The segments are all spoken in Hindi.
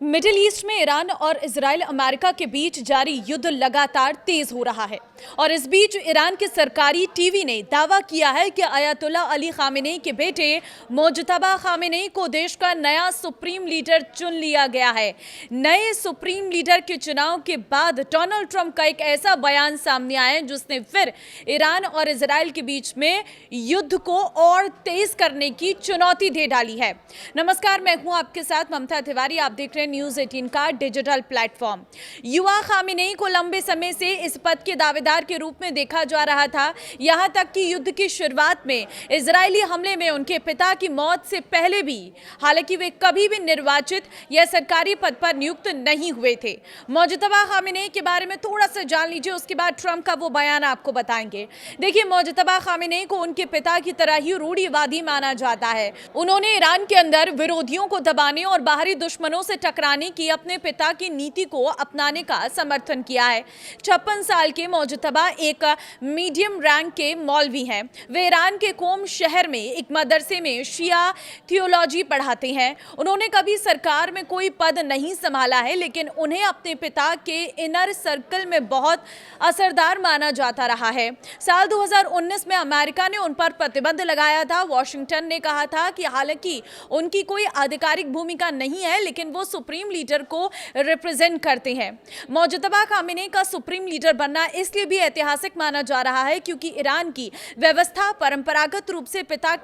मिडिल ईस्ट में ईरान और इजराइल अमेरिका के बीच जारी युद्ध लगातार तेज हो रहा है और इस बीच ईरान के सरकारी टीवी ने दावा किया है कि अयातुल्ला अली खामेनेई के बेटे मोजतबा खामेनेई को देश का नया सुप्रीम लीडर चुन लिया गया है। नए सुप्रीम लीडर के चुनाव के बाद डोनाल्ड ट्रंप का एक ऐसा बयान सामने आया जिसने फिर ईरान और इजराइल के बीच में युद्ध को और तेज करने की चुनौती दे डाली है। नमस्कार, मैं हूं आपके साथ ममता तिवारी। आप देख रहे हैं न्यूज़ 18 का डिजिटल प्लेटफॉर्म। युवा खामेनेई को लंबे समय से इस पद के दावेदार के रूप में देखा जा रहा था, यहां तक कि युद्ध की शुरुआत में इजरायली हमले में उनके पिता की मौत से पहले भी, हालांकि वे कभी भी निर्वाचित या सरकारी पद पर नियुक्त नहीं हुए थे। मोजतबा खामेनेई के बारे में थोड़ा सा जान लीजिए, उसके बाद ट्रंप का वो बयान आपको बताएंगे। देखिए, मोजतबा खामेनेई को उनके पिता की तरह ही रूढ़िवादी माना जाता है। उन्होंने ईरान के अंदर विरोधियों को दबाने और बाहरी दुश्मनों से टकराने की अपने पिता की नीति को अपनाने का समर्थन किया है। 56 साल के मोजतबा एक मीडियम रैंक के मौलवी हैं। वे ईरान के कोम शहर में एक मदरसे में शिया थियोलॉजी पढ़ाते हैं। उन्होंने कभी सरकार में कोई पद नहीं संभाला है, लेकिन उन्हें अपने पिता के इनर सर्कल में बहुत असरदार माना जाता रहा है। साल 2019 में अमेरिका ने उन पर प्रतिबंध लगाया था। वॉशिंगटन ने कहा था कि हालांकि उनकी कोई आधिकारिक भूमिका नहीं है, लेकिन वो सुप्रीम लीडर को रिप्रेजेंट करते हैं। मोजतबा खामेनेई का सुप्रीम लीडर बनना इसलिए भी ऐतिहासिक माना जा रहा है क्योंकि ईरान की व्यवस्था परंपरागत रूप से पिता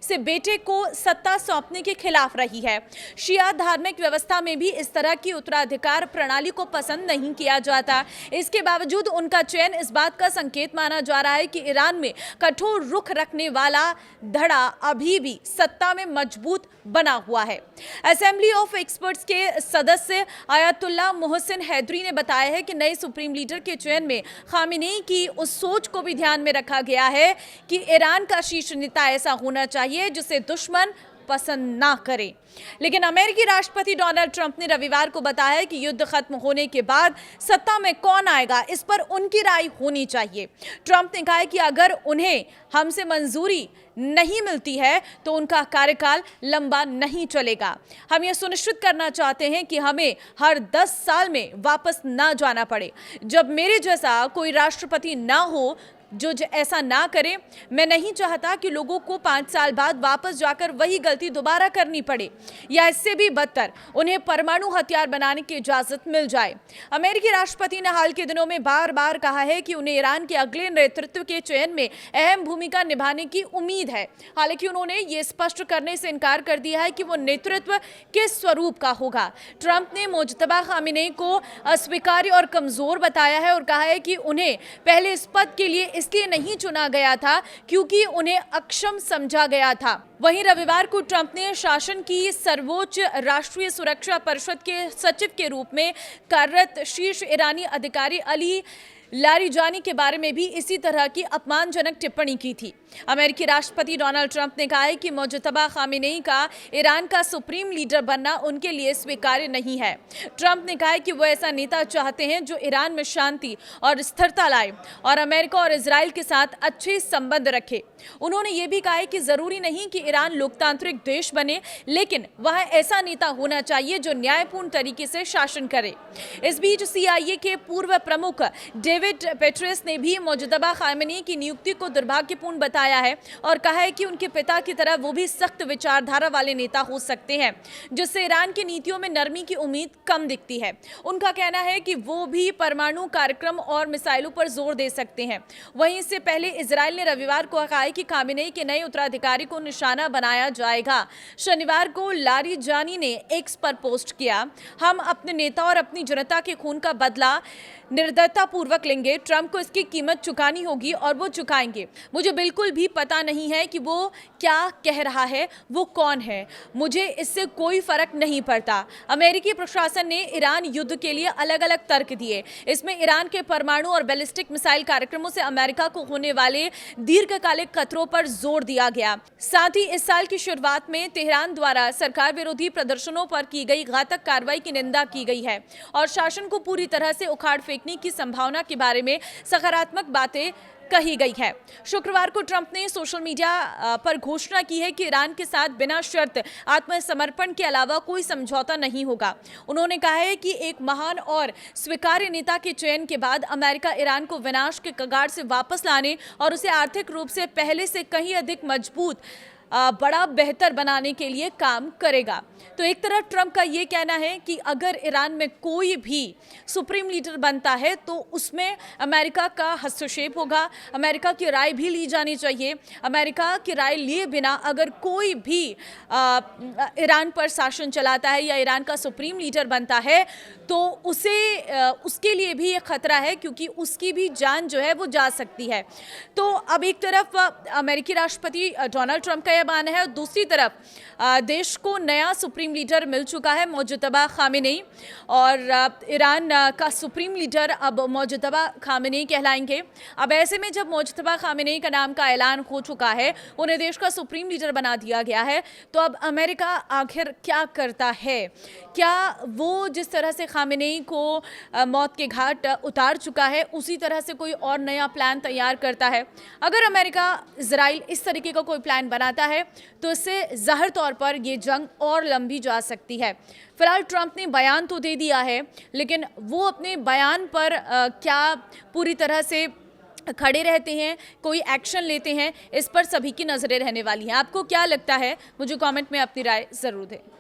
से बेटे को सत्ता सौंपने के खिलाफ रही है। शिया धार्मिक व्यवस्था में भी इस तरह की उत्तराधिकार प्रणाली को पसंद नहीं किया जाता। इसके बावजूद उनका चयन इस बात का संकेत माना जा रहा है कि ईरान में कठोर रुख रखने वाला धड़ा अभी भी सत्ता में मजबूत बना हुआ है। असेंबली ऑफ एक्सपर्ट्स के सदस्य आयतुल्ला मोहसिन हैदरी ने बताया है कि नए सुप्रीम लीडर के चयन में खामेनेई की उस सोच को भी ध्यान में रखा गया है कि ईरान का शीर्ष नेता ऐसा होना चाहिए जिसे दुश्मन पसंद ना करे। लेकिन अमेरिकी राष्ट्रपति डोनाल्ड ट्रंप ने रविवार को बताया कि युद्ध खत्म होने के बाद सत्ता में कौन आएगा, इस पर उनकी राय होनी चाहिए। ट्रंप ने कहा कि अगर उन्हें हमसे मंजूरी नहीं मिलती है तो उनका कार्यकाल लंबा नहीं चलेगा। हम ये सुनिश्चित करना चाहते हैं कि हमें हर 10 साल में वापस ना जाना पड़े। जब मेरे जैसा कोई राष्ट्रपति ना हो जो ऐसा ना करे, मैं नहीं चाहता कि लोगों को 5 साल बाद वापस जाकर वही गलती दोबारा करनी पड़े या इससे भी बदतर उन्हें परमाणु हथियार बनाने की इजाजत मिल जाए। अमेरिकी राष्ट्रपति ने हाल के दिनों में बार बार कहा है कि उन्हें ईरान के अगले नेतृत्व के चयन में अहम भूमिका निभाने की उम्मीद है। हालांकि उन्होंने ये स्पष्ट करने से इनकार कर दिया है कि वो नेतृत्व किस स्वरूप का होगा। ट्रंप ने मोजतबा खामेनेई को अस्वीकार्य और कमजोर बताया है और कहा है कि उन्हें पहले इस पद के लिए इसलिए नहीं चुना गया था क्योंकि उन्हें अक्षम समझा गया था। वहीं रविवार को ट्रंप ने शासन की सर्वोच्च राष्ट्रीय सुरक्षा परिषद के सचिव के रूप में कार्यरत शीर्ष ईरानी अधिकारी अली लारिजानी के बारे में भी इसी तरह की अपमानजनक टिप्पणी की थी। अमेरिकी राष्ट्रपति डोनाल्ड ट्रंप ने कहा है कि मोजतबा खामेनेई का ईरान का सुप्रीम लीडर बनना उनके लिए स्वीकार्य नहीं है। ट्रंप ने कहा है कि वो ऐसा नेता चाहते हैं जो ईरान में शांति और स्थिरता लाए और अमेरिका और इजराइल के साथ अच्छे संबंध रखे। उन्होंने ये भी कहा है कि जरूरी नहीं कि ईरान लोकतांत्रिक देश बने, लेकिन वह ऐसा नेता होना चाहिए जो न्यायपूर्ण तरीके से शासन करे। इस बीच CIA के पूर्व प्रमुख डेविड पेट्रेस ने भी मोजतबा खामेनेई की नियुक्ति को दुर्भाग्यपूर्ण बताया है और कहा है कि उनके पिता की तरह वो भी सख्त विचारधारा वाले नेता हो सकते हैं, जिससे ईरान की नीतियों में नरमी की उम्मीद कम दिखती है। उनका कहना है कि वो भी परमाणु कार्यक्रम और मिसाइलों पर जोर दे सकते हैं। वहीं इससे पहले इजराइल ने रविवार को कहा है कि खामेनेई के नए उत्तराधिकारी को निशाना बनाया जाएगा। शनिवार को लारिजानी ने एक्स पर पोस्ट किया, हम अपने नेता और अपनी जनता के खून का बदला निर्दयतापूर्वक लेंगे। ट्रंप को इसकी कीमत चुकानी होगी और वो चुकाएंगे। मुझे बिल्कुल भी पता नहीं है कि वो क्या कह रहा है, वो कौन है, मुझे इससे कोई फर्क नहीं पड़ता। अमेरिकी प्रशासन ने ईरान युद्ध के लिए अलग अलग तर्क दिए। इसमें ईरान के परमाणु और बैलिस्टिक मिसाइल कार्यक्रमों से अमेरिका को होने वाले दीर्घकालिक खतरों पर जोर दिया गया। साथ ही इस साल की शुरुआत में तेहरान द्वारा सरकार विरोधी प्रदर्शनों पर की गई घातक कार्रवाई की निंदा की गई है और शासन को पूरी तरह से उखाड़ फेंकने की संभावना के बारे में सकारात्मक बातें कही गई है। शुक्रवार को ट्रंप ने सोशल मीडिया पर घोषणा की है कि ईरान के साथ बिना शर्त आत्मसमर्पण के अलावा कोई समझौता नहीं होगा। उन्होंने कहा है कि एक महान और स्वीकार्य नेता के चयन के बाद अमेरिका ईरान को विनाश के कगार से वापस लाने और उसे आर्थिक रूप से पहले से कहीं अधिक मजबूत बड़ा बेहतर बनाने के लिए काम करेगा। तो एक तरफ ट्रंप का ये कहना है कि अगर ईरान में कोई भी सुप्रीम लीडर बनता है तो उसमें अमेरिका का हस्तक्षेप होगा, अमेरिका की राय भी ली जानी चाहिए। अमेरिका की राय लिए बिना अगर कोई भी ईरान पर शासन चलाता है या ईरान का सुप्रीम लीडर बनता है तो उसके लिए भी ये खतरा है, क्योंकि उसकी भी जान जो है वो जा सकती है। तो अब एक तरफ अमेरिकी राष्ट्रपति डोनाल्ड ट्रंप का यह मानना है और दूसरी तरफ देश को नया सुप्रीम लीडर मिल चुका है, मुजतबा खामेनेई, और ईरान का सुप्रीम लीडर अब मुजतबा खामेनेई कहलाएंगे। अब ऐसे में जब मुजतबा खामेनेई का नाम का ऐलान हो चुका है, उन्हें देश का सुप्रीम लीडर बना दिया गया है, तो अब अमेरिका आखिर क्या करता है? क्या वो जिस तरह से खामेनेई को मौत के घाट उतार चुका है उसी तरह से कोई और नया प्लान तैयार करता है? अगर अमेरिका इजराइल इस तरीके का कोई प्लान बनाता है तो इससे ज़ाहिर तौर पर ये जंग और लंबी जा सकती है। फिलहाल ट्रंप ने बयान तो दे दिया है, लेकिन वो अपने बयान पर क्या पूरी तरह से खड़े रहते हैं, कोई एक्शन लेते हैं, इस पर सभी की नज़रें रहने वाली हैं। आपको क्या लगता है? मुझे कमेंट में अपनी राय ज़रूर दें।